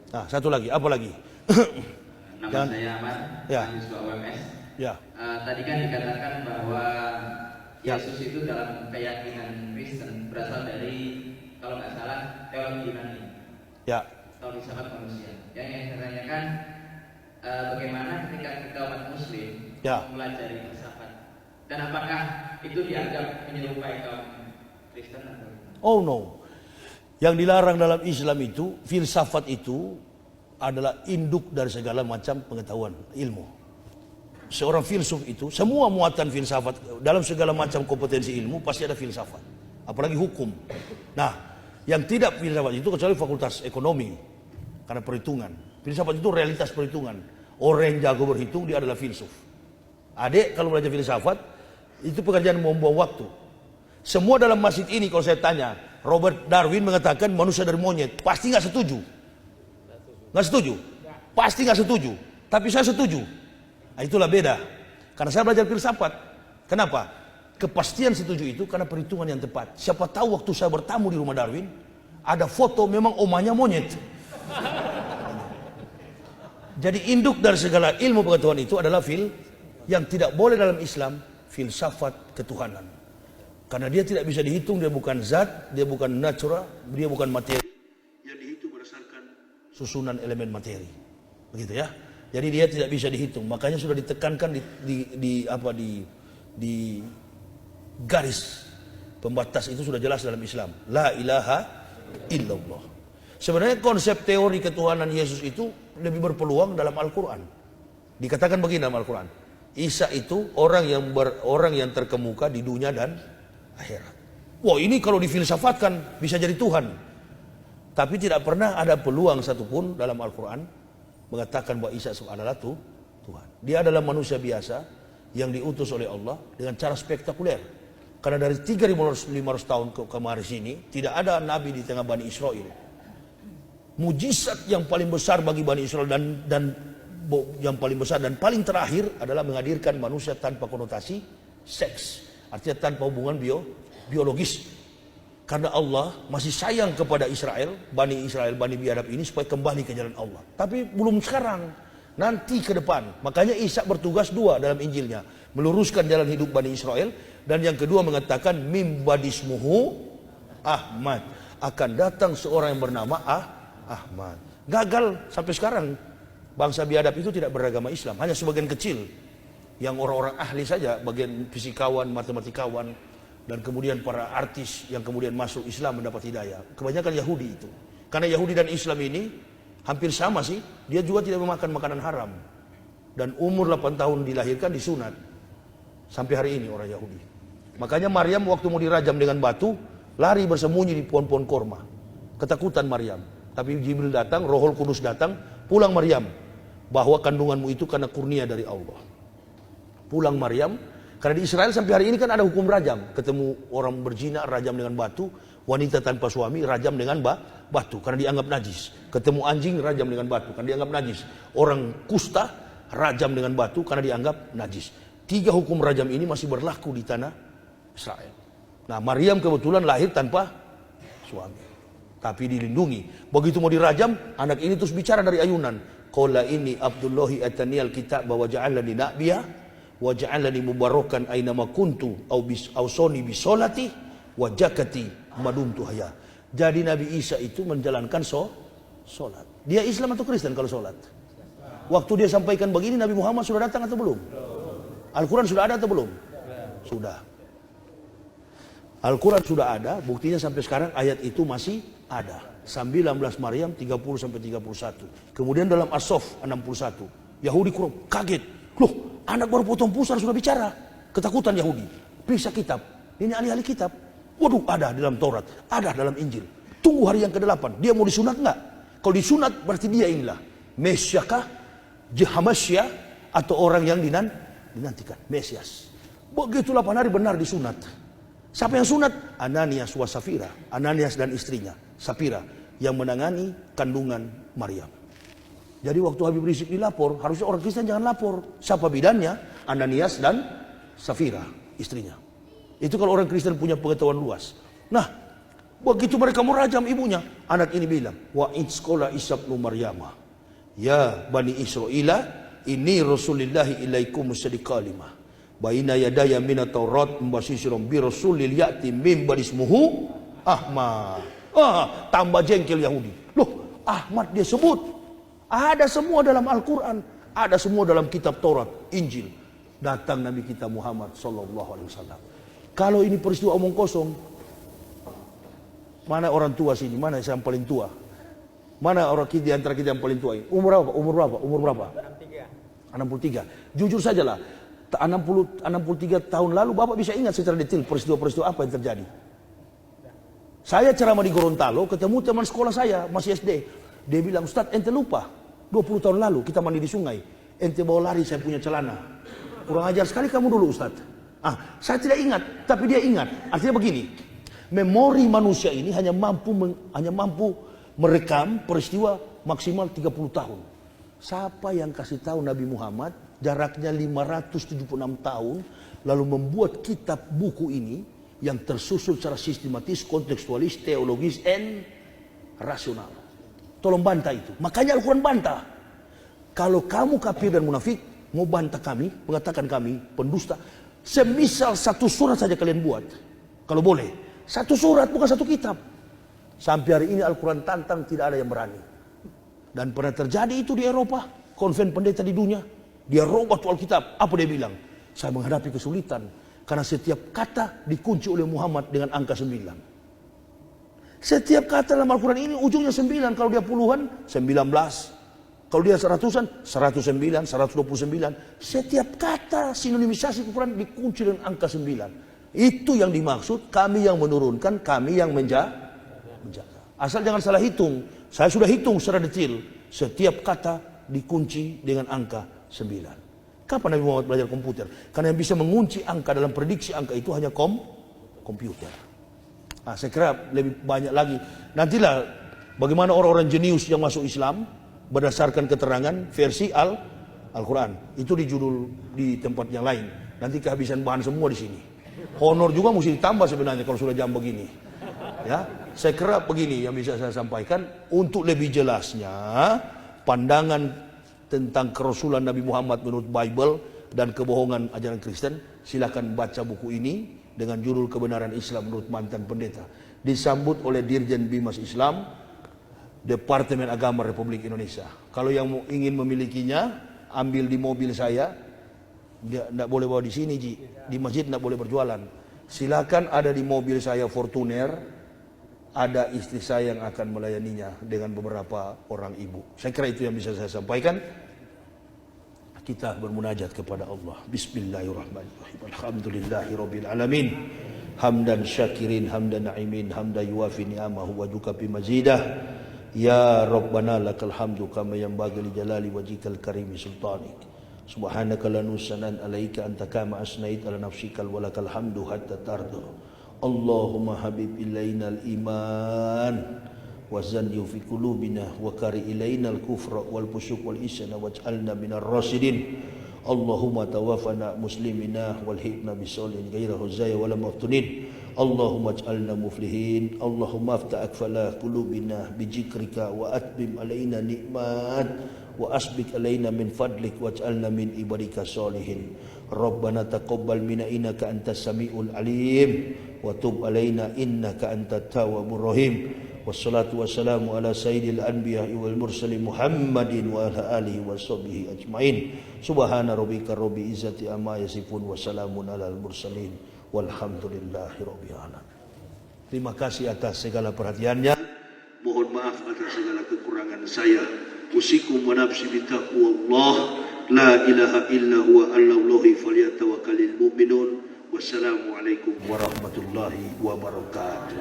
Nah, satu lagi, apa lagi? Nama saya Ahmad, ya. mahasiswa UMS. Ya. Tadi kan dikatakan bahwa Ya. Yesus itu dalam keyakinan Kristen berasal dari, kalau nggak salah, teologi Yunani. Ya. Atau filsafat manusia. Yang saya tanyakan, bagaimana ketika kita umat Muslim mempelajari filsafat, dan apakah itu dianggap menyerupai kaum Kristen atau? Oh no. Yang dilarang dalam Islam itu, filsafat itu adalah induk dari segala macam pengetahuan ilmu. Seorang filsuf itu, semua muatan filsafat dalam segala macam kompetensi ilmu pasti ada filsafat. Apalagi hukum. Nah, yang tidak filsafat itu kecuali fakultas ekonomi, karena perhitungan. Filsafat itu realitas perhitungan. Orang yang jago berhitung dia adalah filsuf. Adik kalau belajar filsafat itu pekerjaan membuang waktu. Semua dalam masjid ini kalau saya tanya, Robert Darwin mengatakan manusia dari monyet, pasti nggak setuju. Nggak setuju? Pasti nggak setuju. Tapi saya setuju. Nah, itulah beda. Karena saya belajar filsafat. Kenapa? Kepastian setuju itu karena perhitungan yang tepat. Siapa tahu waktu saya bertamu di rumah Darwin, ada foto memang omanya monyet. Jadi induk dari segala ilmu pengetahuan itu adalah yang tidak boleh dalam Islam, filsafat ketuhanan. Karena dia tidak bisa dihitung, dia bukan zat, dia bukan natural, dia bukan materi. Yang dihitung berdasarkan susunan elemen materi. Begitu ya. Jadi dia tidak bisa dihitung. Makanya sudah ditekankan di garis pembatas itu sudah jelas dalam Islam. La ilaha illallah. Sebenarnya konsep teori ketuhanan Yesus itu lebih berpeluang dalam Al-Quran. Dikatakan begini dalam Al-Quran. Isa itu orang yang terkemuka di dunia dan akhirat. Wah, ini kalau difilsafatkan bisa jadi Tuhan. Tapi tidak pernah ada peluang satupun dalam Al-Quran mengatakan bahwa Isa adalah Tuhan. Dia adalah manusia biasa yang diutus oleh Allah dengan cara spektakuler. Karena dari 3.500 tahun kemarin sini tidak ada nabi di tengah Bani Israel. Mujizat yang paling besar bagi Bani Israel dan yang paling besar dan paling terakhir adalah menghadirkan manusia tanpa konotasi seks. Artinya tanpa hubungan biologis. Karena Allah masih sayang kepada Bani biadab ini supaya kembali ke jalan Allah. Tapi belum sekarang, nanti ke depan. Makanya Isa bertugas dua dalam Injilnya. Meluruskan jalan hidup Bani Israel. Dan yang kedua mengatakan mim badismuhu Ahmad. Akan datang seorang yang bernama Ahmad. Gagal sampai sekarang. Bangsa biadab itu tidak beragama Islam. Hanya sebagian kecil. Yang orang-orang ahli saja, bagian fisikawan, matematikawan, dan kemudian para artis yang kemudian masuk Islam mendapat hidayah. Kebanyakan Yahudi itu. Karena Yahudi dan Islam ini hampir sama sih, dia juga tidak memakan makanan haram. Dan umur 8 tahun dilahirkan disunat. Sampai hari ini orang Yahudi. Makanya Maryam waktu mau dirajam dengan batu, lari bersembunyi di pohon-pohon korma. Ketakutan Maryam. Tapi Jibril datang, Rohul Kudus datang, pulang Maryam. Bahwa kandunganmu itu karena kurnia dari Allah. Pulang Maryam, karena di Israel sampai hari ini kan ada hukum rajam. Ketemu orang berzina, rajam dengan batu. Wanita tanpa suami, rajam dengan batu. Karena dianggap najis. Ketemu anjing, rajam dengan batu. Karena dianggap najis. Orang kusta, rajam dengan batu. Karena dianggap najis. 3 hukum rajam ini masih berlaku di tanah Israel. Nah, Maryam kebetulan lahir tanpa suami. Tapi dilindungi. Begitu mau dirajam, anak ini terus bicara dari ayunan. Qala ini Abdullahi ataniyal kitab wa ja'alani nabiyya wa ja'alani mubarakan ainama kuntu ausoni bisolati wa jakati madumtu haya. Jadi Nabi Isa itu menjalankan solat. Dia Islam atau Kristen kalau solat? Waktu dia sampaikan begini, Nabi Muhammad sudah datang atau belum? Al-Quran sudah ada atau belum? Sudah. Al-Quran sudah ada, buktinya sampai sekarang ayat itu masih ada. 19 Maryam 30-31. Kemudian dalam As-Sof 61. Yahudi kurang kaget. Loh, anak baru potong pusar sudah bicara. Ketakutan Yahudi. Periksa kitab. Ini ahli-ahli kitab. Waduh, ada dalam Taurat, ada dalam Injil. Tunggu hari yang ke-8. Dia mau disunat enggak? Kalau disunat berarti dia inilah Mesiakah, Hamasya, atau orang yang dinantikan, Mesias. Begitu 8 hari benar disunat. Siapa yang sunat? Ananias wa Safira. Ananias dan istrinya, Safira, yang menangani kandungan Maryam. Jadi waktu Habib Rizik dilapor, harusnya orang Kristen jangan lapor. Siapa bidannya? Ananias dan Safira, istrinya. Itu kalau orang Kristen punya pengetahuan luas. Nah, Begitu mereka mau rajam ibunya, anak ini bilang, wa sekolah Isa bin Maryam, ya Bani Israila, ini Rasulillahi ilaikum musaddiqalimah. Baina yadaya minat Taurat mbasisirum bi rasulil ya'ti min barismuhu Ahmad. Tambah jengkel Yahudi. Loh, Ahmad dia sebut. Ada semua dalam Al-Quran, ada semua dalam kitab Taurat, Injil. Datang Nabi kita Muhammad sallallahu alaihi wasallam. Kalau ini peristiwa omong kosong, mana orang tua sini? Mana yang paling tua? Mana orang kita di antara kita yang paling tua ini? Umur berapa? Umur berapa? Umur berapa? 63. Jujur sajalah, 63 tahun lalu Bapak bisa ingat secara detail peristiwa-peristiwa apa yang terjadi. Saya ceramah di Gorontalo, ketemu teman sekolah saya, masih SD. Dia bilang, Ustadz, ente lupa, 20 tahun lalu kita mandi di sungai. Ente bawa lari saya punya celana. Kurang ajar sekali kamu dulu, Ustadz. Saya tidak ingat, tapi dia ingat. Artinya begini, memori manusia ini hanya mampu merekam peristiwa maksimal 30 tahun. Siapa yang kasih tahu Nabi Muhammad jaraknya 576 tahun lalu membuat kitab buku ini yang tersusun secara sistematis, kontekstualis, teologis, and rasional. Tolong bantah itu. Makanya Al-Quran bantah. Kalau kamu kafir dan munafik mau bantah kami, mengatakan kami pendusta, semisal satu surat saja kalian buat. Kalau boleh, satu surat bukan satu kitab. Sampai hari ini Al-Quran tantang, tidak ada yang berani. Dan pernah terjadi itu di Eropa, konven pendeta di dunia. Dia robah tuh Alkitab. Apa dia bilang? Saya menghadapi kesulitan karena setiap kata dikunci oleh Muhammad dengan angka 9. Setiap kata dalam Al-Quran ini ujungnya 9. Kalau dia puluhan, 19. Kalau dia seratusan, 109, 129. Setiap kata sinonimisasi Al-Quran dikunci dengan angka 9. Itu yang dimaksud, kami yang menurunkan, kami yang menjaga. Asal jangan salah hitung. Saya sudah hitung secara detail. Setiap kata dikunci dengan angka 9. Kapan Nabi Muhammad belajar komputer? Karena yang bisa mengunci angka dalam prediksi angka itu hanya komputer. Saya kira lebih banyak lagi. Nantilah bagaimana orang-orang jenius yang masuk Islam berdasarkan keterangan versi Al-Quran. Itu di judul di tempat yang lain. Nanti kehabisan bahan semua di sini. Honor juga mesti ditambah sebenarnya kalau sudah jam begini. Ya, saya kira begini yang bisa saya sampaikan. Untuk lebih jelasnya pandangan tentang kerasulan Nabi Muhammad menurut Bible dan kebohongan ajaran Kristen, silakan baca buku ini dengan judul Kebenaran Islam menurut mantan pendeta. Disambut oleh Dirjen Bimas Islam, Departemen Agama Republik Indonesia. Kalau yang ingin memilikinya, ambil di mobil saya. Dia tidak boleh bawa di sini, Ji. Di masjid tidak boleh berjualan. Silakan ada di mobil saya Fortuner. Ada istri saya yang akan melayaninya dengan beberapa orang ibu. Saya kira itu yang bisa saya sampaikan. Kita bermunajat kepada Allah. Bismillahirrahmanirrahim. Alhamdulillahirabbil alamin. Hamdan syakirin, hamdan na'imin, hamdan yuwafi ni'amahu wa yukafi mazidah. Ya Rabbana lakal hamdu kama yanbaghi li jalali wajhikal karimi sultanik. Subhanaka la nusanan alaika anta kama asnait ala nafsikal walakal hamdu hatta tarda. Allahumma habib ilaina al-iman wa zanyu fi qulubina wa kari ilaina al-kufra wal fusuq wal isyan waj'alna minar rasidin. Allahumma tawaffana muslimina wal hikna bisalihin ghaira huzaya wala maftunin. Allahumma ij'alna muflihin. Allahumma aftah akfala qulubina bijikrika wa atbim alaina nikmat wa asbik alaina min fadlik waj'alna min ibadika salihin. Rabbana taqabbal minna innaka antas samiul alim wa tub alaina innaka antat tawwabur rahim. Wassalatu wassalamu ala sayyidil anbiya'i wal mursalin Muhammadin wa ala alihi wa sahbihi ajmain. Subhana rabbika rabbil izzati amma yasifun wa salamun alal mursalin walhamdulillahi rabbil alamin. Terima kasih atas segala perhatiannya. Mohon maaf atas segala kekurangan saya. Usikum wa nafsi bitaqwallah. La ilaha illa huwa Allahi falyatawakkalul mu'minun. Wassalamualaikum warahmatullahi wabarakatuh.